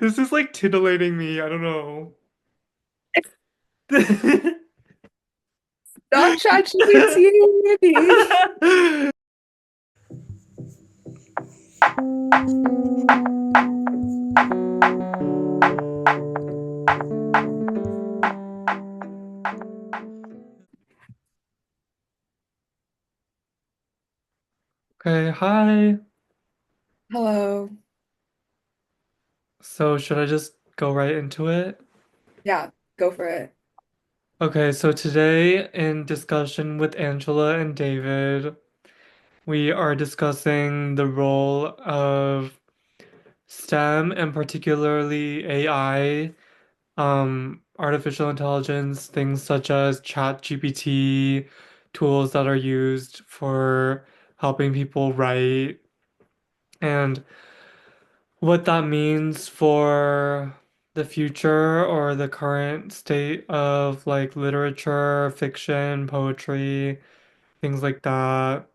This is like titillating me. I don't know. Not ChatGPT, maybe. Okay, hi. Hello. So should I just go right into it? Yeah, go for it. Okay, so today in discussion with Angela and David, we are discussing the role of STEM and particularly AI, artificial intelligence, things such as ChatGPT, tools that are used for helping people write, and what that means for the future or the current state of like literature, fiction, poetry, things like that.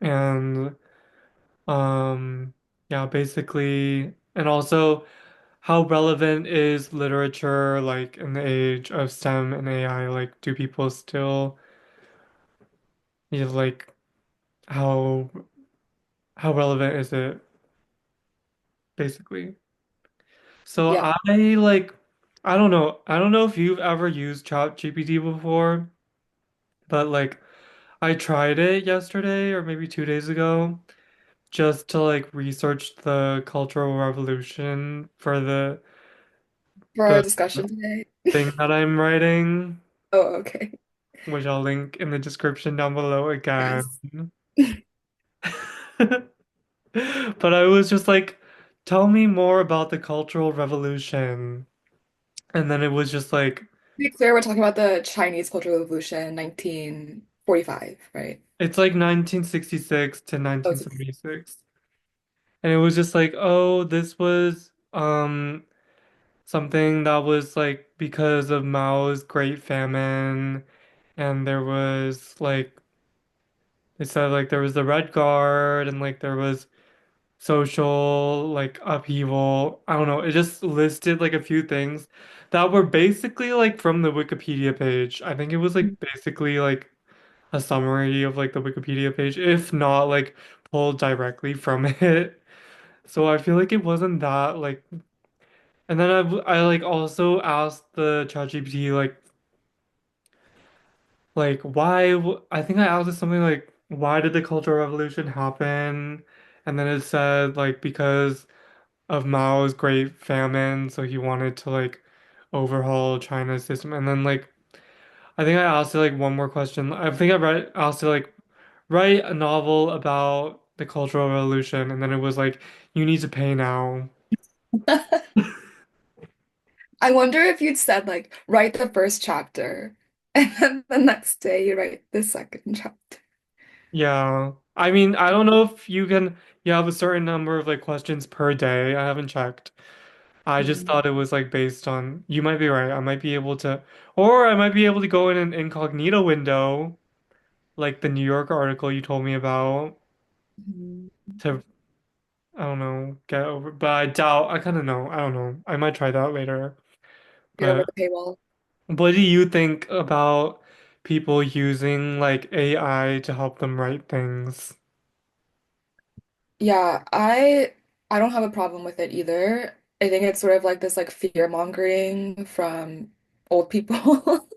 And yeah, basically, and also how relevant is literature like in the age of STEM and AI? Like, do people still, like how relevant is it basically? So Yeah, I don't know. I don't know if you've ever used ChatGPT before, but like I tried it yesterday or maybe 2 days ago just to like research the Cultural Revolution for for our the discussion today. thing that I'm writing, Oh, okay. which I'll link in the description down below again. Yes. But I was just like, tell me more about the Cultural Revolution. And then it was just like, To be clear, we're talking about the Chinese Cultural Revolution, 1945, right? it's like 1966 to Oh, six. 1976. And it was just like, oh, this was something that was like because of Mao's Great Famine, and there was like they said like there was the Red Guard and like there was social like upheaval. I don't know. It just listed like a few things that were basically like from the Wikipedia page. I think it was like basically like a summary of like the Wikipedia page, if not like pulled directly from it. So I feel like it wasn't that like, and then I like also asked the ChatGPT like why I think I asked it something like why did the Cultural Revolution happen? And then it said like because of Mao's Great Famine, so he wanted to like overhaul China's system. And then like I think I asked it like one more question. I think asked it like write a novel about the Cultural Revolution, and then it was like you need to pay now. I wonder if you'd said like write the first chapter, and then the next day you write the second chapter. Yeah. I mean, I don't know if you have a certain number of like questions per day. I haven't checked. I just Mm. thought it was like based on, you might be right. I might be able to, or I might be able to go in an incognito window, like the New York article you told me about, Mhm. to, I don't know, get over, but I doubt, I kind of know. I don't know. I might try that later. Get over But the paywall. what do you think about people using like AI to help them write things? Yeah, I don't have a problem with it either. I think it's sort of like this like fear mongering from old people.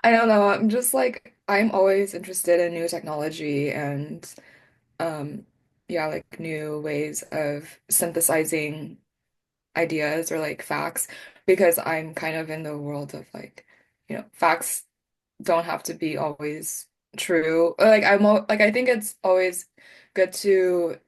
I don't know. I'm just like I'm always interested in new technology and um yeah, like new ways of synthesizing ideas or like facts because I'm kind of in the world of like, facts don't have to be always true. Like like I think it's always good to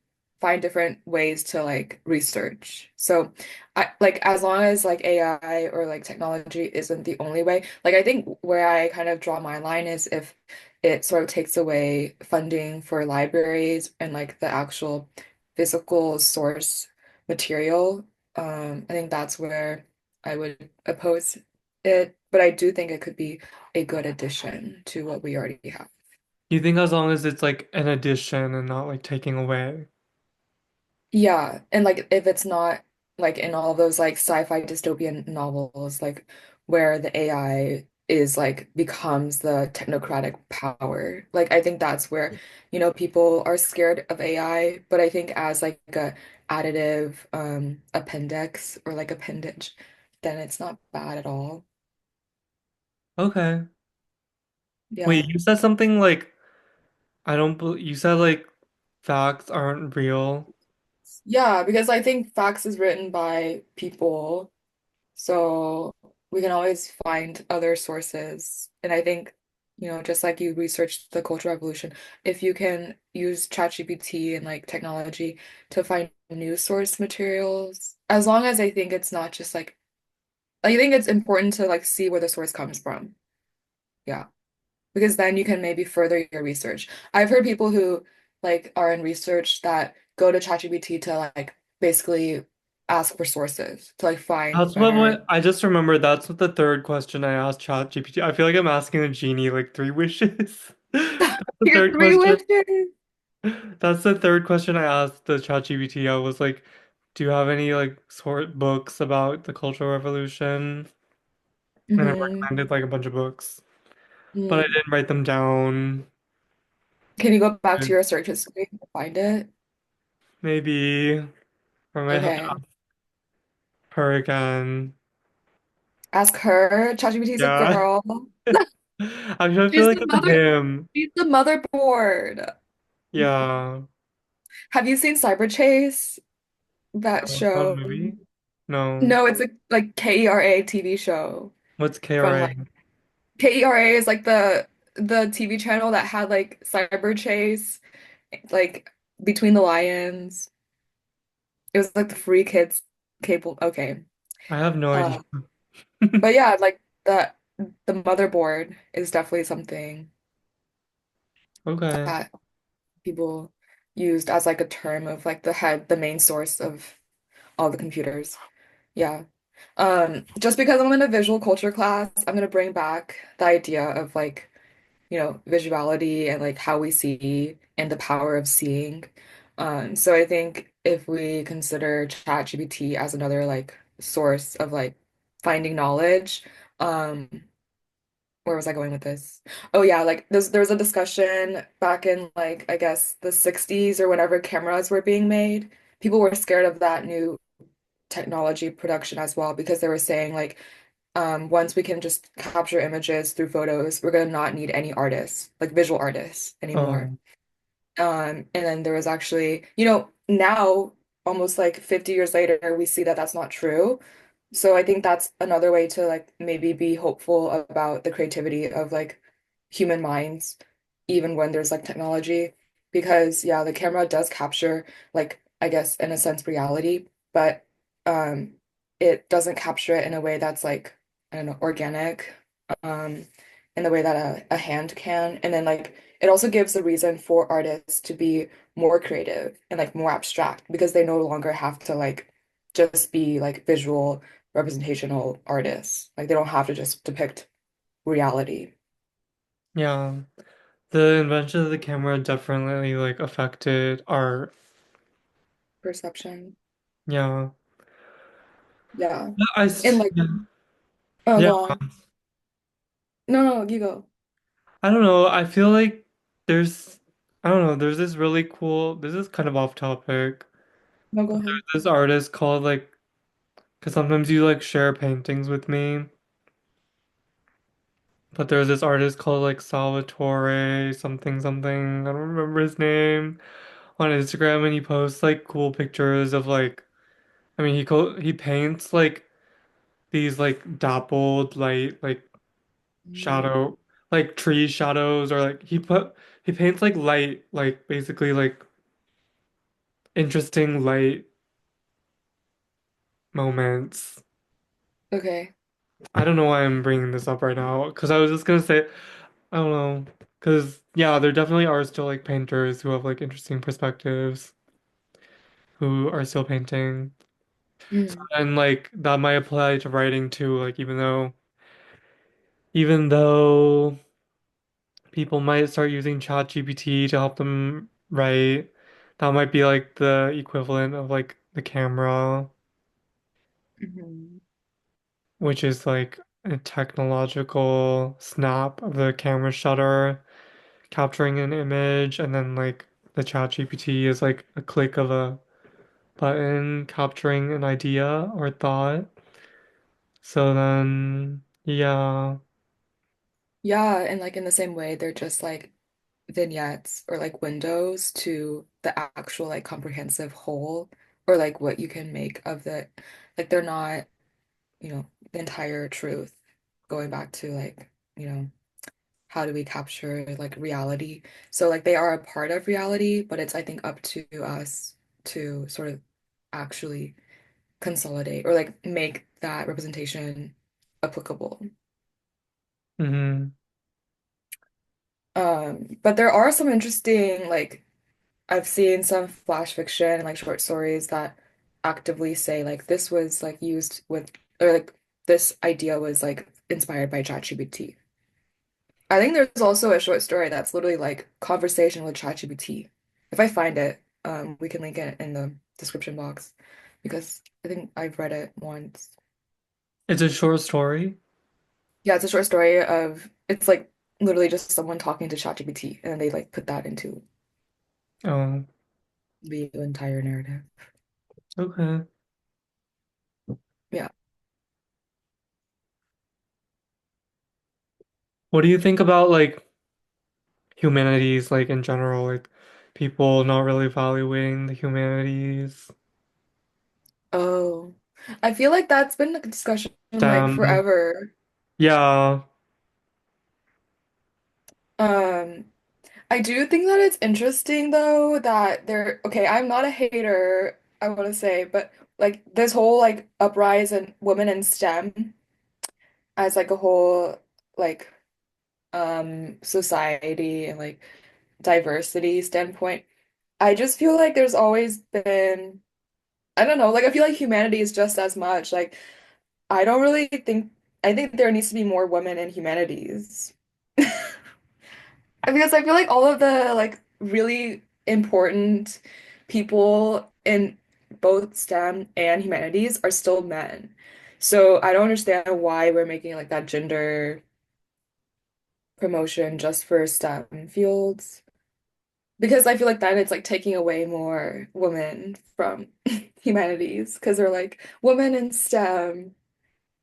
find different ways to like research. So I like as long as like AI or like technology isn't the only way. Like I think where I kind of draw my line is if it sort of takes away funding for libraries and like the actual physical source material. I think that's where I would oppose it, but I do think it could be a good addition to what we already have. You think as long as it's like an addition and not like taking away? Yeah, and like if it's not like in all those like sci-fi dystopian novels, like where the AI is like becomes the technocratic power. Like I think that's where, people are scared of AI, but I think as like a additive appendix or like appendage, then it's not bad at all. Okay. Wait, Yeah. you said something like I don't bel you said like facts aren't real. Yeah, because I think facts is written by people. So we can always find other sources. And I think, just like you researched the Cultural Revolution, if you can use ChatGPT and like technology to find news source materials, as long as I think it's not just like, I think it's important to like see where the source comes from. Yeah. Because then you can maybe further your research. I've heard people who like are in research that go to ChatGPT to like basically ask for sources to like find That's what, better. what I just remembered. That's what the third question I asked ChatGPT. I feel like I'm asking a genie like three wishes. That's the Your third three question. wishes. That's the third question I asked the ChatGPT. I was like, "Do you have any like sort books about the Cultural Revolution?" And I Hmm. recommended like a bunch of books, but I Mm. didn't write them down. Can you go back to your search history and find it? Maybe I might have to Okay. ask her again. Ask her. ChatGPT is a Yeah. girl. Actually, I feel She's like the it's mother. him. She's the motherboard. Yeah. Have you seen Cyber Chase? That Is that a show? movie? No. No, it's a like KERA TV show What's from KRA? like KERA is like the TV channel that had like Cyber Chase, like Between the Lions. It was like the free kids cable. Okay. I have no idea. Uh, but yeah, like the motherboard is definitely something Okay. that people used as like a term of like the main source of all the computers. Yeah. Just because I'm in a visual culture class, I'm gonna bring back the idea of like, visuality and like how we see and the power of seeing. So I think if we consider ChatGPT as another like source of like finding knowledge, um, where was I going with this? Oh yeah, like there was a discussion back in like I guess the 60s or whenever cameras were being made. People were scared of that new technology production as well because they were saying like once we can just capture images through photos, we're gonna not need any artists, like visual artists anymore. Oh, And then there was actually, now almost like 50 years later, we see that that's not true. So I think that's another way to like maybe be hopeful about the creativity of like human minds, even when there's like technology. Because yeah, the camera does capture like I guess in a sense reality, but um it doesn't capture it in a way that's like I don't know, organic, um, in the way that a hand can. And then like it also gives a reason for artists to be more creative and like more abstract because they no longer have to like just be like visual representational artists. Like they don't have to just depict reality yeah. The invention of the camera definitely like affected art. perception. Yeah. Yeah. And like, Yeah. oh, Yeah. go on. No, no, you go. I don't know. I feel like there's I don't know, there's this really cool this is kind of off topic. No, go But ahead. there's this artist called like because sometimes you like share paintings with me. But there's this artist called like Salvatore something something. I don't remember his name on Instagram and he posts like cool pictures of like I mean he paints like these like dappled light like Mm. shadow like tree shadows or like he paints like light like basically like interesting light moments. Okay. I don't know why I'm bringing this up right now because I was just gonna say I don't know because yeah there definitely are still like painters who have like interesting perspectives who are still painting. So, Mm. and like that might apply to writing too like even though people might start using ChatGPT to help them write. That might be like the equivalent of like the camera. Mhm. which is like a technological snap of the camera shutter capturing an image, and then like the ChatGPT is like a click of a button capturing an idea or thought. So then, yeah. Yeah, and like in the same way, they're just like vignettes or like windows to the actual like comprehensive whole or like what you can make of the like they're not, the entire truth going back to like, how do we capture like reality? So like they are a part of reality, but it's I think up to us to sort of actually consolidate or like make that representation applicable. Hmm. But there are some interesting like I've seen some flash fiction and like short stories that actively say like this was like used with or like this idea was like inspired by ChatGPT. I think there's also a short story that's literally like conversation with ChatGPT. If I find it, we can link it in the description box because I think I've read it once. It's a short story. Yeah, it's a short story of it's like literally just someone talking to ChatGPT and they like put that into Oh, the entire narrative. okay. Yeah. What do you think about like humanities, like in general, like people not really valuing the humanities? Oh, I feel like that's been a discussion like STEM. forever. Yeah. Um, I do think that it's interesting though that okay, I'm not a hater, I want to say, but like this whole like uprise and women in STEM as like a whole like society and like diversity standpoint, I just feel like there's always been I don't know, like I feel like humanity is just as much. Like I don't really think I think there needs to be more women in humanities. Because I feel like all of the like really important people in both STEM and humanities are still men. So I don't understand why we're making like that gender promotion just for STEM fields. Because I feel like then it's like taking away more women from humanities because they're like women in STEM.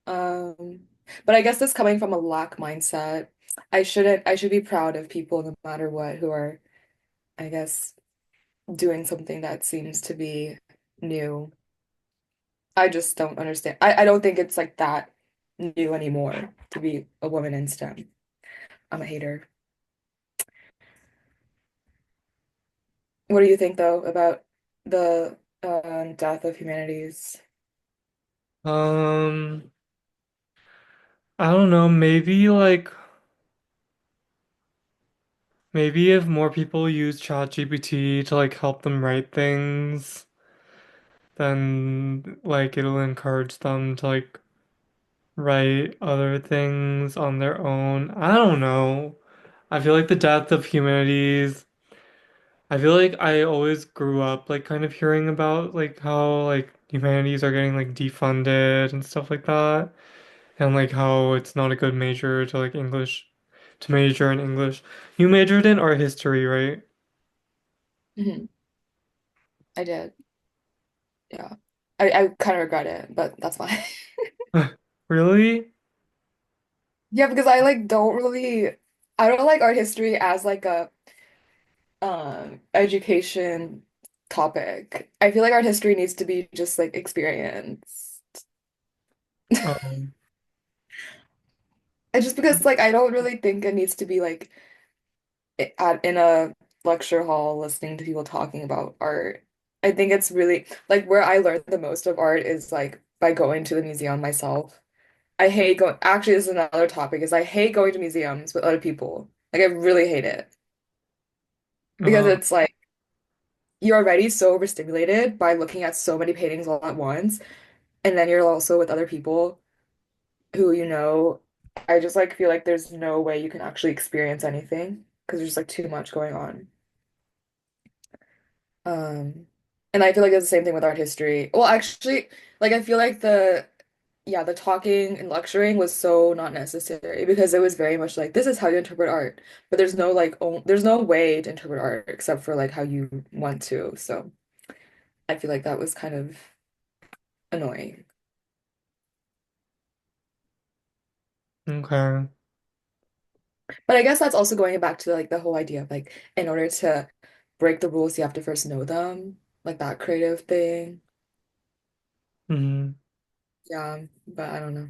Um, but I guess this coming from a lack mindset, I should be proud of people no matter what who are, I guess, doing something that seems to be new. I just don't understand. I don't think it's like that new anymore to be a woman in STEM. I'm a hater. What do you think though about the death of humanities? Um, I don't know, maybe if more people use ChatGPT to like help them write things, then like it'll encourage them to like write other things on their own. I don't know. I feel like the death of humanities, I feel like I always grew up like kind of hearing about like how like humanities are getting like defunded and stuff like that. And like how it's not a good major to like English to major in English. You majored in art history, right? Hmm. I did. Yeah. I kind of regret it, but that's fine. Really? Yeah, because I like don't really I don't like art history as like a education topic. I feel like art history needs to be just like experience. Um, And just because like I don't really think it needs to be like in a lecture hall listening to people talking about art. I think it's really like where I learned the most of art is like by going to the museum myself. I hate going, actually, this is another topic, is I hate going to museums with other people. Like I really hate it because uh, it's like you're already so overstimulated by looking at so many paintings all at once, and then you're also with other people who I just like feel like there's no way you can actually experience anything because there's just like too much going on. Um, And I feel like it's the same thing with art history. Well, actually, like I feel like the talking and lecturing was so not necessary because it was very much like this is how you interpret art. But there's no like there's no way to interpret art except for like how you want to. So I feel like that was kind of annoying. Okay. But I guess that's also going back to like the whole idea of like in order to break the rules, you have to first know them, like that creative thing. Mhm. Yeah, but I don't know.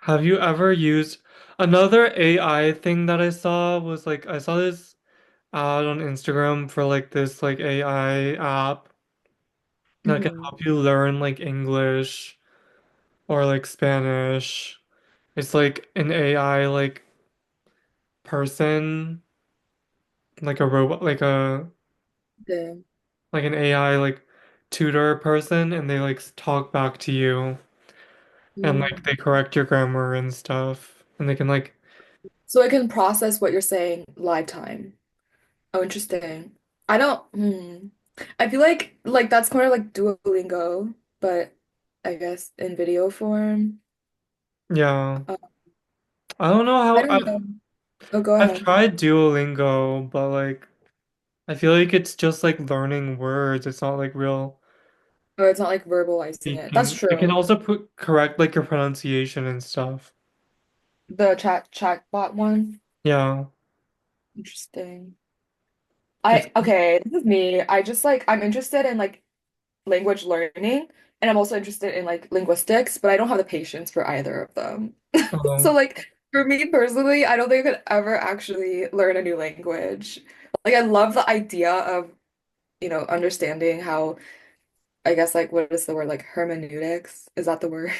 Have you ever used another AI thing that I saw was like I saw this ad on Instagram for like this like AI app that can Hmm. help you learn like English or like Spanish. It's like an AI like person, like a robot, Yeah. like an AI like tutor person, and they like talk back to you and like Mm. they correct your grammar and stuff, and they can like So it can process what you're saying live time. Oh, interesting. I don't, I feel like that's kind of like Duolingo, but I guess in video form. yeah. Uh, I don't know I how don't know. Oh, go I've ahead. tried Duolingo, but like I feel like it's just like learning words. It's not like real Oh, it's not like verbalizing it. That's speaking. It can true. also put correct like your pronunciation and stuff. The chatbot one. Yeah. Interesting. It's Okay, this is me. I just like I'm interested in like language learning and I'm also interested in like linguistics, but I don't have the patience for either of them. So um like for me personally, I don't think I could ever actually learn a new language. Like I love the idea of, understanding how I guess like what is the word like hermeneutics? Is that the word?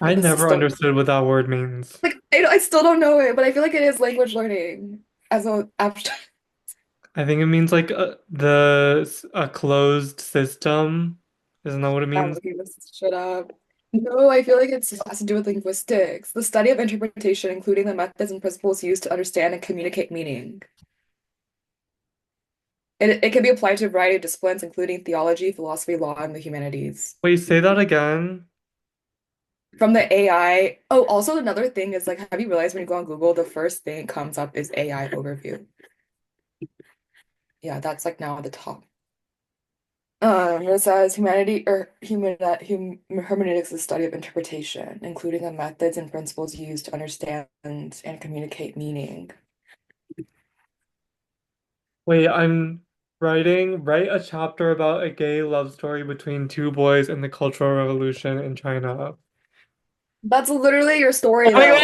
I Like the never system. understood what that word means. Like I still don't know it, but I feel like it is language learning as a abstract. I think it means like a closed system. Isn't that what it I'm means? looking this shit up. No, I feel like it has to do with linguistics, the study of interpretation, including the methods and principles used to understand and communicate meaning. It can be applied to a variety of disciplines, including theology, philosophy, law, and the humanities. Wait, say that again. From the AI. Oh, also another thing is like, have you realized when you go on Google, the first thing that comes up is AI overview? Yeah, that's like now at the top. It says humanity or hermeneutics is the study of interpretation, including the methods and principles used to understand and communicate meaning. Wait, write a chapter about a gay love story between two boys in the Cultural Revolution in China. That's literally your story, Oh my though.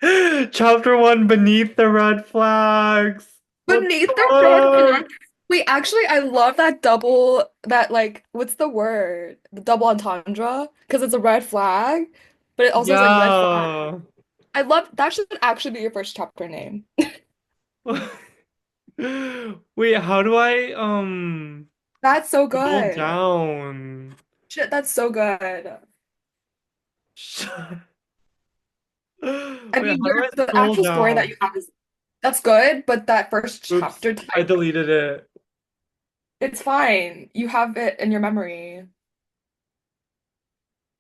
God! Chapter one, Beneath the Red Flags. What Beneath the red the flag. Wait, actually, I love that double, that like, what's the word? The double entendre, because it's a red flag, but it fuck? also is like red flag. Yeah. I love that should actually be your first chapter name. Wait, how do I That's so scroll good. down? Shit, that's so good. I Wait, mean, how do I the scroll actual story that down? you have is that's good, but that first Oops, chapter I type, deleted it. it's fine. You have it in your memory.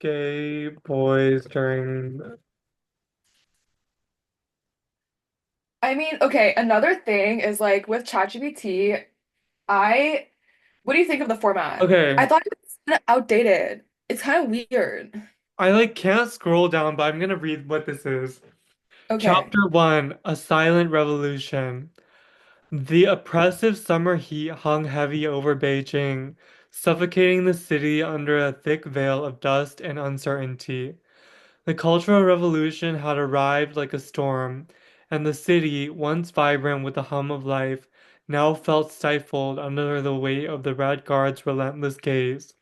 Gay boys during. I mean, okay, another thing is like with ChatGPT, I what do you think of the format? I Okay, thought it was kind of outdated. It's kind of weird. I like can't scroll down, but I'm gonna read what this is. Okay. Chapter 1, A Silent Revolution. The oppressive summer heat hung heavy over Beijing, suffocating the city under a thick veil of dust and uncertainty. The Cultural Revolution had arrived like a storm, and the city, once vibrant with the hum of life, now felt stifled under the weight of the Red Guard's relentless gaze.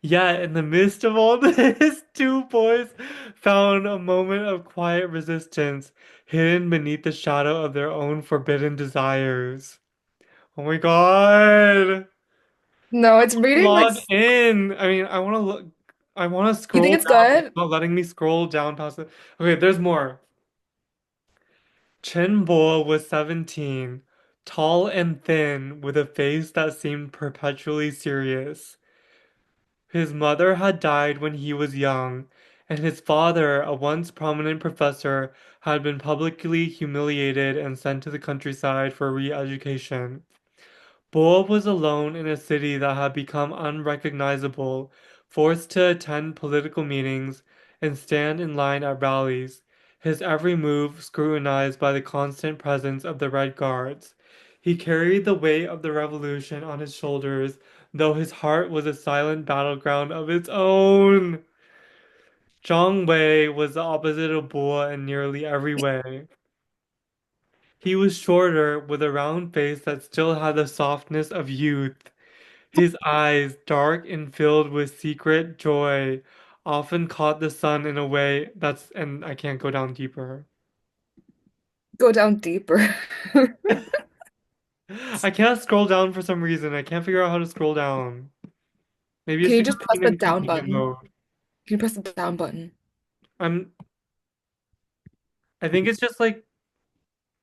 Yet, in the midst of all this, two boys found a moment of quiet resistance hidden beneath the shadow of their own forbidden desires. Oh my God. No, it's reading like Log in. I mean, I want to look, I want to you think scroll it's down, but it's good? not letting me scroll down past it. Okay, there's more. Chen Bo was 17. tall and thin, with a face that seemed perpetually serious. His mother had died when he was young, and his father, a once prominent professor, had been publicly humiliated and sent to the countryside for re-education. Bull was alone in a city that had become unrecognizable, forced to attend political meetings and stand in line at rallies, his every move scrutinized by the constant presence of the Red Guards. He carried the weight of the revolution on his shoulders, though his heart was a silent battleground of its own. Zhang Wei was the opposite of Bull in nearly every way. He was shorter, with a round face that still had the softness of youth. His eyes, dark and filled with secret joy, often caught the sun in a way that's, and I can't go down deeper. Go down deeper. I can't scroll down for some reason. I can't figure out how to scroll down. Maybe Can it's you because just press I'm the in down incognito button? mode. Can you press the down button? I'm, I think it's just like,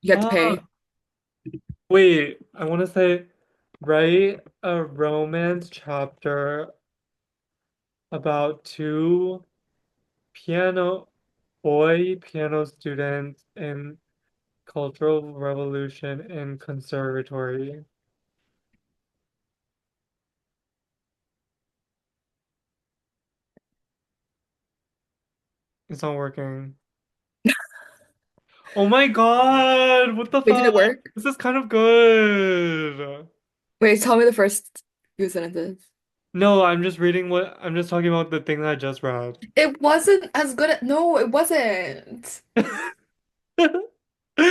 You have to uh, pay. wait, I want to say, write a romance chapter about two piano, boy piano students in Cultural Revolution in Conservatory. It's not working. Oh my God! What the Wait, did fuck? it work? This is kind of good. Wait, tell me the first few sentences. No, I'm just talking about the thing that I just read. It wasn't as good at, no, it wasn't. Wait,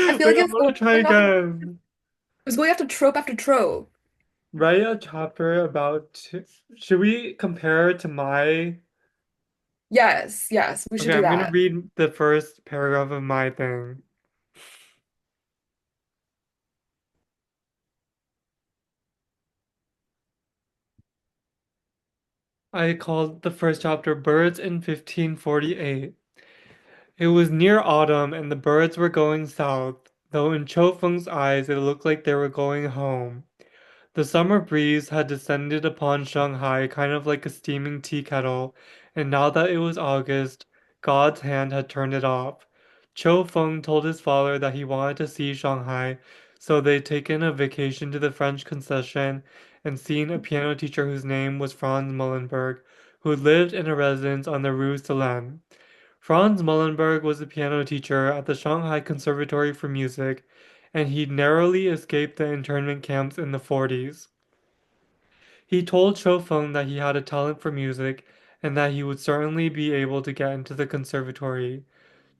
I feel like I'm it's gonna try going off, it again. was going after trope after trope. Write a chapter about. Should we compare it to my? Yes, yes, we should Okay, do I'm gonna that. read the first paragraph of my thing. I called the first chapter Birds in 1548. It was near autumn and the birds were going south, though in Cho Feng's eyes it looked like they were going home. The summer breeze had descended upon Shanghai kind of like a steaming tea kettle, and now that it was August, God's hand had turned it off. Cho Feng told his father that he wanted to see Shanghai, so they'd taken a vacation to the French concession and seen a piano teacher whose name was Franz Mullenberg, who lived in a residence on the Rue Solesmes. Franz Mullenberg was a piano teacher at the Shanghai Conservatory for Music, and he'd narrowly escaped the internment camps in the 40s. He told Chofeng that he had a talent for music and that he would certainly be able to get into the conservatory.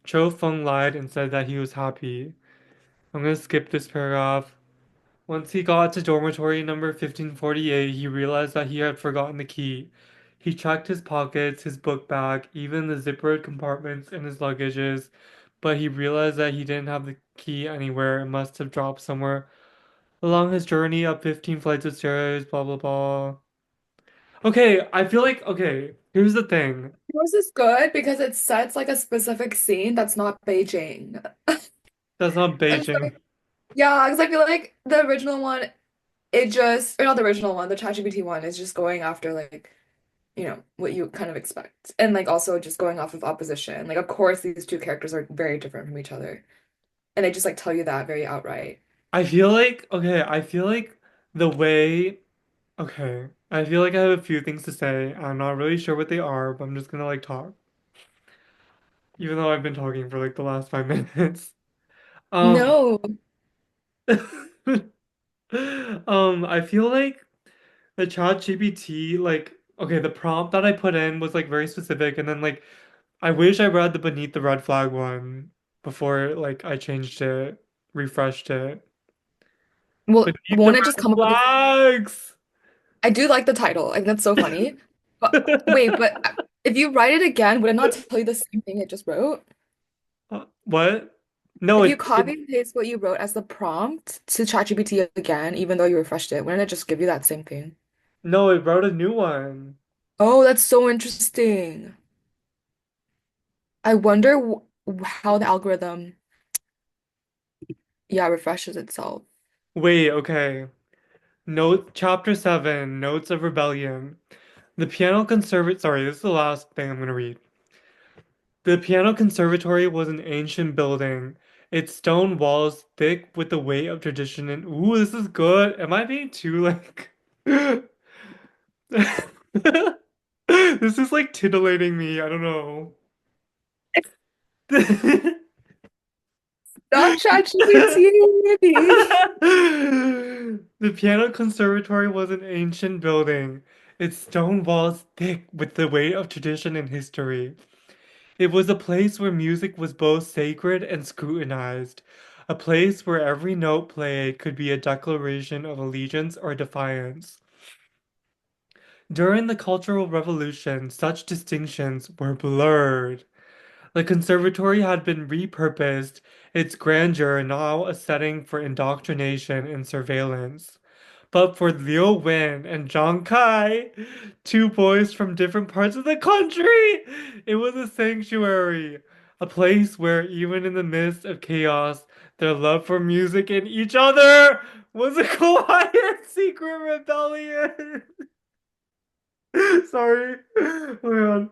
Chofeng lied and said that he was happy. I'm going to skip this paragraph. Once he got to dormitory number 1548, he realized that he had forgotten the key. He checked his pockets, his book bag, even the zippered compartments in his luggages, but he realized that he didn't have the key anywhere. It must have dropped somewhere along his journey up 15 flights of stairs, blah, blah, blah. Okay, I feel like, okay, here's the thing. Yours is good because it sets like a specific scene that's not Beijing. That's not And so, Beijing. yeah, because I feel like the original one, it just, or not the original one, the ChatGPT one is just going after like, what you kind of expect. And like also just going off of opposition. Like, of course, these two characters are very different from each other. And they just like tell you that very outright. I feel like, okay, I feel like the way, okay, I feel like I have a few things to say. I'm not really sure what they are, but I'm just gonna like talk, even though I've been talking for like the last 5 minutes. Um, No. I feel like the chat GPT, like, okay, the prompt that I put in was like very specific, and then like I wish I read the beneath the red flag one before like I changed it, refreshed it. Well, Beneath the won't it just red come up with this? flags. I do like the title. Like, that's so funny. But wait, but if you write it again, would it not tell you the same thing it just wrote? What? No, If you copy and paste what you wrote as the prompt to ChatGPT again, even though you refreshed it, wouldn't it just give you that same thing? no, it wrote a new one. Oh, that's so interesting. I wonder how the algorithm, yeah, refreshes itself. Wait, okay. Note Chapter 7, Notes of Rebellion. The Piano Conservatory, sorry, this is the last thing I'm gonna read. The Piano Conservatory was an ancient building, its stone walls thick with the weight of tradition and ooh, this is good. Am I being too like This is like titillating me. I don't know. Not ChatGPT, maybe. The Piano Conservatory was an ancient building, its stone walls thick with the weight of tradition and history. It was a place where music was both sacred and scrutinized, a place where every note played could be a declaration of allegiance or defiance. During the Cultural Revolution, such distinctions were blurred. The conservatory had been repurposed, its grandeur now a setting for indoctrination and surveillance. But for Liu Wen and Zhang Kai, two boys from different parts of the country, it was a sanctuary, a place where even in the midst of chaos, their love for music and each other was a quiet secret rebellion. Sorry. Oh my God.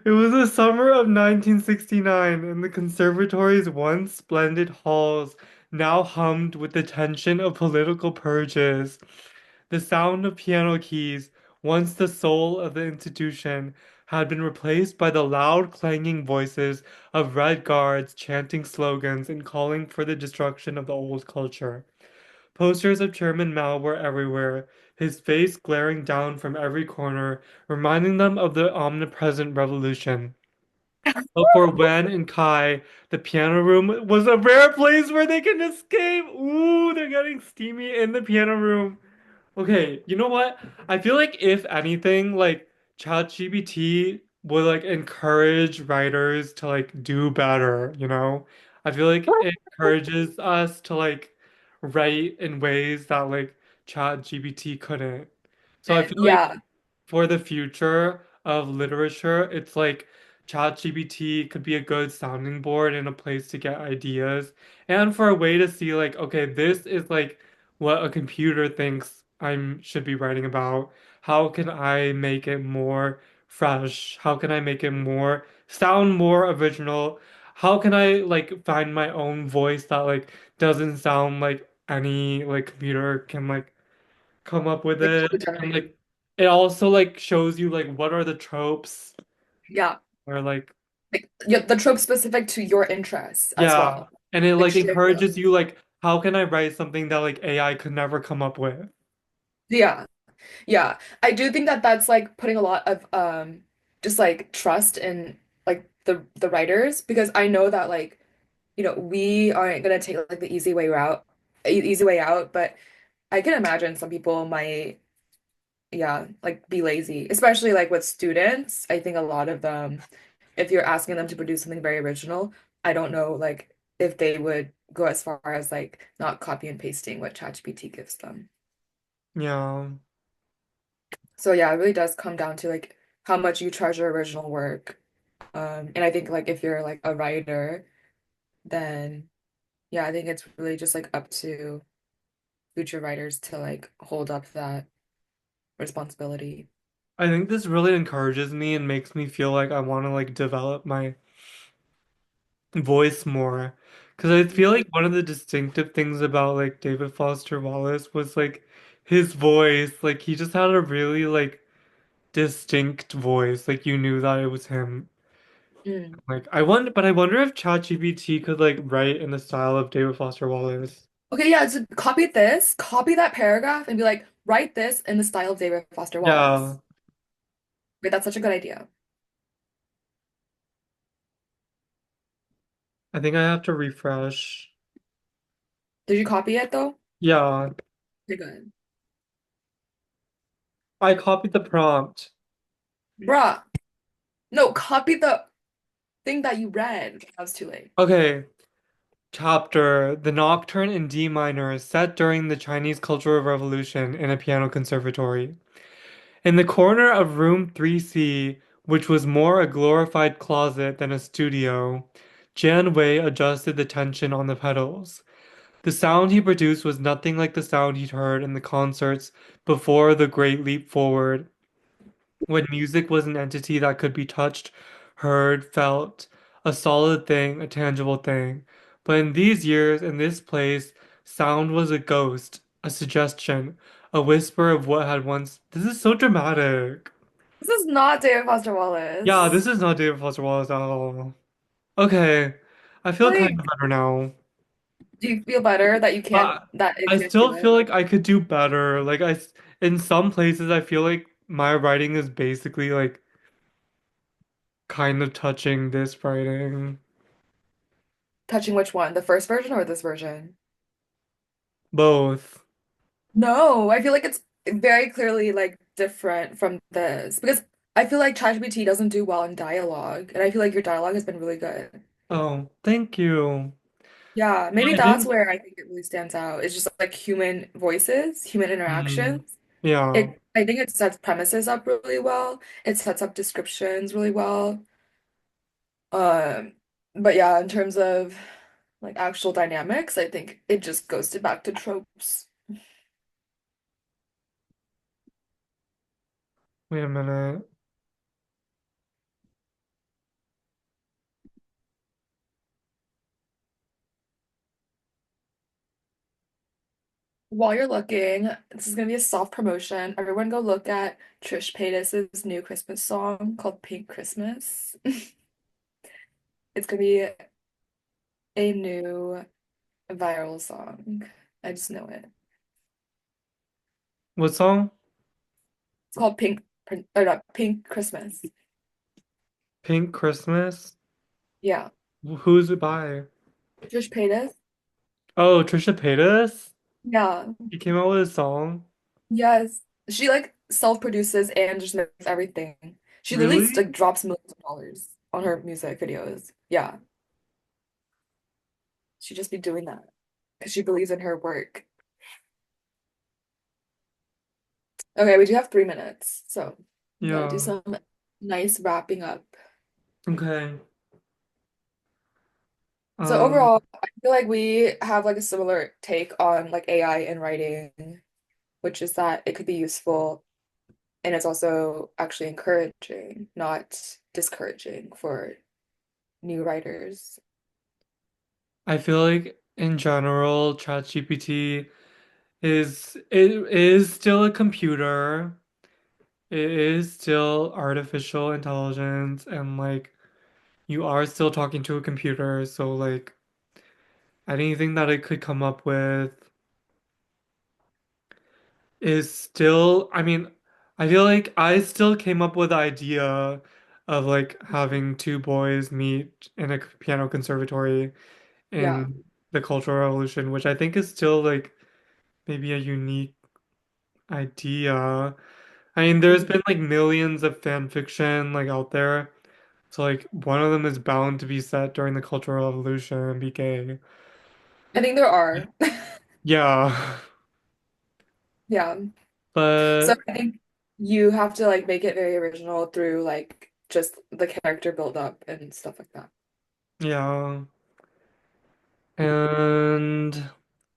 It was the summer of 1969, and the conservatory's once splendid halls now hummed with the tension of political purges. The sound of piano keys, once the soul of the institution, had been replaced by the loud clanging voices of Red Guards chanting slogans and calling for the destruction of the old culture. Posters of Chairman Mao were everywhere, his face glaring down from every corner, reminding them of the omnipresent revolution. But for Wen and Kai, the piano room was a rare place where they can escape. Ooh, they're getting steamy in the piano room. Okay, you know what? I feel like if anything, like ChatGPT would like encourage writers to like do better, you know? I feel like it encourages us to like write in ways that like ChatGPT couldn't. So I And feel like yeah, for the future of literature, it's like ChatGPT could be a good sounding board and a place to get ideas, and for a way to see like, okay, this is like what a computer thinks I should be writing about. How can I make it more fresh? How can I make it more sound more original? How can I like find my own voice that like doesn't sound like any like computer can like come up with like it fully and generated. like it also like shows you like what are the tropes Yeah. or like Like yeah, the trope specific to your interests as yeah well. and it Like like share encourages them. you like how can I write something that like AI could never come up with. Yeah. Yeah. I do think that that's like putting a lot of just like trust in like the writers because I know that like we aren't gonna take like the easy way out, but I can imagine some people might, yeah, like be lazy, especially like with students. I think a lot of them, if you're asking them to produce something very original, I don't know like if they would go as far as like not copy and pasting what ChatGPT gives them. Yeah, So yeah, it really does come down to like how much you treasure original work. And I think like if you're like a writer, then yeah, I think it's really just like up to future writers to like hold up that responsibility. I think this really encourages me and makes me feel like I want to like develop my voice more because I feel like one of the distinctive things about like David Foster Wallace was like his voice, like he just had a really like distinct voice, like you knew that it was him. Mm. Like I wonder if ChatGPT could like write in the style of David Foster Wallace. Okay, yeah, so copy this, copy that paragraph, and be like, write this in the style of David Foster Yeah, Wallace. Wait, that's such a good idea. I think I have to refresh. Did you copy it though? Yeah, You're good. I copied the prompt. Bruh, no, copy the thing that you read. That was too late. Okay, chapter The Nocturne in D minor set during the Chinese Cultural Revolution in a piano conservatory. In the corner of room 3C, which was more a glorified closet than a studio, Jan Wei adjusted the tension on the pedals. The sound he produced was nothing like the sound he'd heard in the concerts before the Great Leap Forward, when music was an entity that could be touched, heard, felt, a solid thing, a tangible thing. But in these years, in this place, sound was a ghost, a suggestion, a whisper of what had once. This is so dramatic. This is not David Foster Yeah, Wallace. this is not David Foster Wallace at all. Okay, I feel kind of Like, better now. do you feel better that you can't, But that you I can't do still feel it? like I could do better. In some places, I feel like my writing is basically like kind of touching this writing. Touching which one? The first version or this version? Both. No, I feel like it's very clearly like different from this because I feel like ChatGPT doesn't do well in dialogue, and I feel like your dialogue has been really good. Oh, thank you. Yeah, maybe I that's didn't. where I think it really stands out. It's just like human voices, human Mm, interactions. yeah, I think it sets premises up really well. It sets up descriptions really well. Um, but yeah, in terms of like actual dynamics, I think it just goes to back to tropes. wait a minute. While you're looking, this is gonna be a soft promotion. Everyone go look at Trish Paytas's new Christmas song called Pink Christmas. It's gonna be a new viral song. I just know it. What song? It's called or not, Pink Christmas. Pink Christmas? Yeah. Who's it by? Trish Paytas. Oh, Trisha Paytas? Yeah. He came out with a song? Yes. She like self-produces and just makes everything. She literally Really? like drops millions of dollars on her music videos. Yeah. She just be doing that because she believes in her work. Okay, we do have 3 minutes, so I'm gonna do Yeah. some nice wrapping up. Okay. So Um, overall, I feel like we have like a similar take on like AI in writing, which is that it could be useful and it's also actually encouraging, not discouraging for new writers. I feel like in general, ChatGPT is still a computer. It is still artificial intelligence and like you are still talking to a computer, so like anything that it could come up with is still, I mean, I feel like I still came up with the idea of like having two boys meet in a piano conservatory Yeah. in the Cultural Revolution, which I think is still like maybe a unique idea. I mean, there's Mhm. been like millions of fan fiction like out there. So like one of them is bound to be set during the Cultural Revolution and be gay. I think there are. Yeah. Yeah. So But I think you have to like make it very original through like just the character build up and stuff like that. yeah. And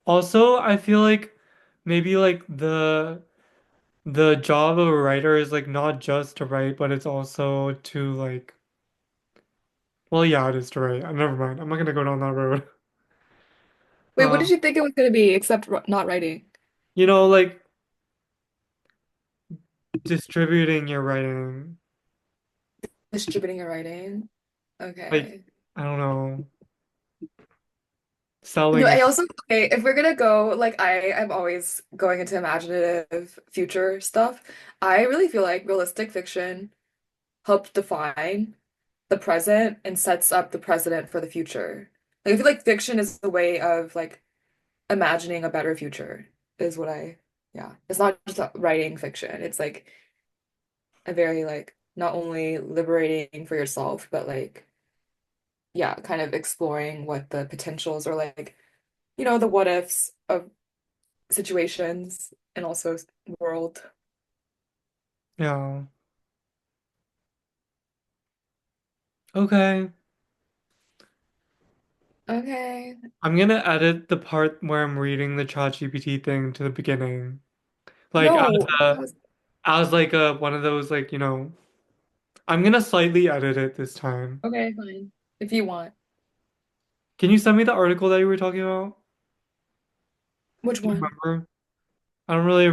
also I feel like maybe like the job of a writer is like not just to write, but it's also to like well yeah, it is to write. Never mind. I'm not gonna go down that road. Wait, what did Um, you think it was going to be except not writing? like distributing your writing. Distributing and writing. Like, Okay. I don't know, No, selling I it. also, okay, if we're gonna go, like, I'm always going into imaginative future stuff. I really feel like realistic fiction helps define the present and sets up the precedent for the future. Like, I feel like fiction is a way of, like, imagining a better future, is what yeah. It's not just writing fiction. It's, like, a very, like, not only liberating for yourself, but, like, yeah, kind of exploring what the potentials or, like, the what ifs of situations and also world. Yeah. Okay. Okay. I'm gonna edit the part where I'm reading the ChatGPT thing to the beginning. Like No. as like a one of those like, I'm gonna slightly edit it this time. Okay, fine. If you want. Can you send me the article that you were talking about? Which Do you one? remember? I don't really